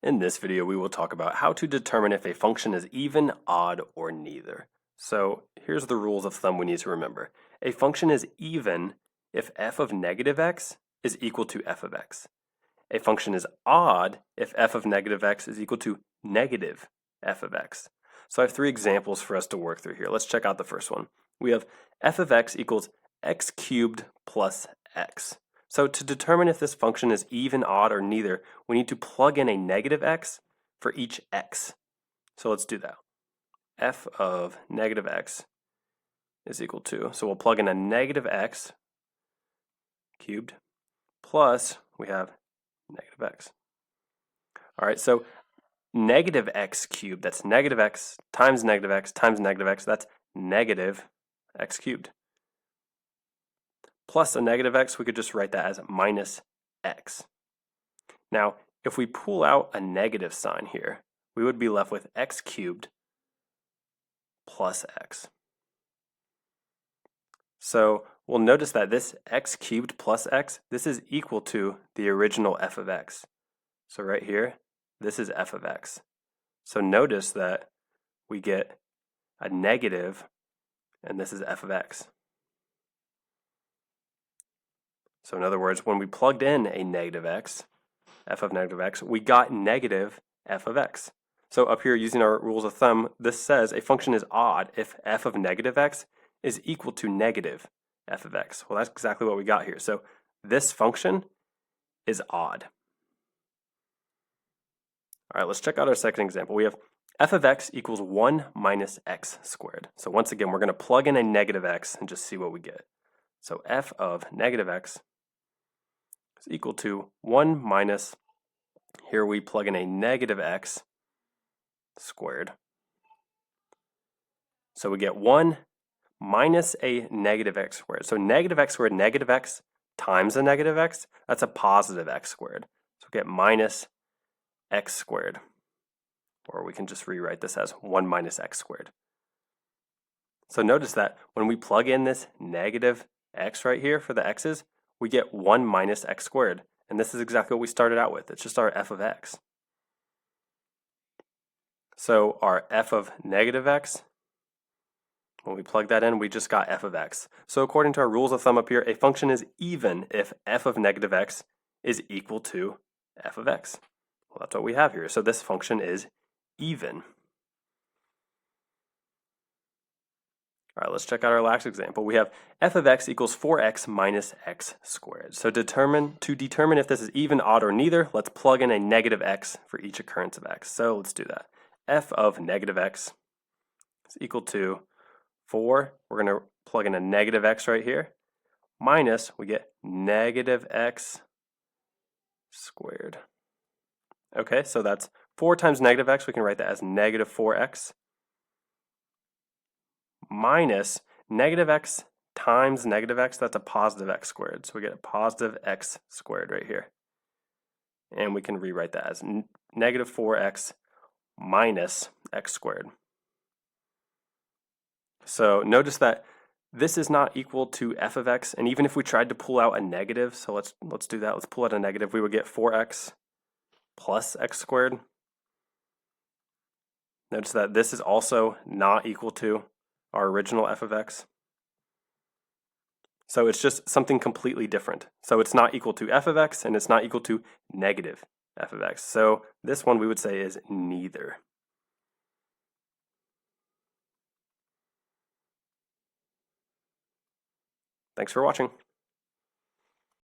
In this video, we will talk about how to determine if a function is even, odd, or neither. So here's the rules of thumb we need to remember. A function is even if f of negative x is equal to f of x. A function is odd if f of negative x is equal to negative f of x. So I have three examples for us to work through here. Let's check out the first one. We have f of x equals x cubed plus x. So to determine if this function is even, odd, or neither, we need to plug in a negative x for each x. So let's do that. F of negative x is equal to, so we'll plug in a negative x cubed plus we have negative x. All right, so negative x cubed, that's negative x times negative x times negative x, that's negative x cubed. Plus a negative x, we could just write that as minus x. Now, if we pull out a negative sign here, we would be left with x cubed plus x. So we'll notice that this x cubed plus x, this is equal to the original f of x. So right here, this is f of x. So notice that we get a negative, and this is f of x. So in other words, when we plugged in a negative x, f of negative x, we got negative f of x. So up here, using our rules of thumb, this says a function is odd if f of negative x is equal to negative f of x. Well, that's exactly what we got here. So this function is odd. All right, let's check out our second example. We have f of x equals 1 minus x squared. So once again, we're going to plug in a negative x and just see what we get. So f of negative x is equal to 1 minus, here we plug in a negative x squared. So we get 1 minus a negative x squared. So negative x squared, negative x times a negative x, that's a positive x squared. So we get minus x squared. Or we can just rewrite this as 1 minus x squared. So notice that when we plug in this negative x right here for the x's, we get 1 minus x squared. And this is exactly what we started out with. It's just our f of x. So our f of negative x, when we plug that in, we just got f of x. So according to our rules of thumb up here, a function is even if f of negative x is equal to f of x. Well, that's what we have here. So this function is even. All right, let's check out our last example. We have f of x equals 4x minus x squared. So to determine if this is even, odd, or neither, let's plug in a negative x for each occurrence of x. So let's do that. F of negative x is equal to 4. We're going to plug in a negative x right here. Minus, we get negative x squared. Okay, so that's 4 times negative x. We can write that as negative 4x. Minus negative x times negative x, that's a positive x squared. So we get a positive x squared right here. And we can rewrite that as negative 4x minus x squared. So notice that this is not equal to f of x, and even if we tried to pull out a negative, so let's do that. Let's pull out a negative. We would get 4x plus x squared. Notice that this is also not equal to our original f of x. So it's just something completely different. So it's not equal to f of x, and it's not equal to negative f of x. So this one we would say is neither. Thanks for watching.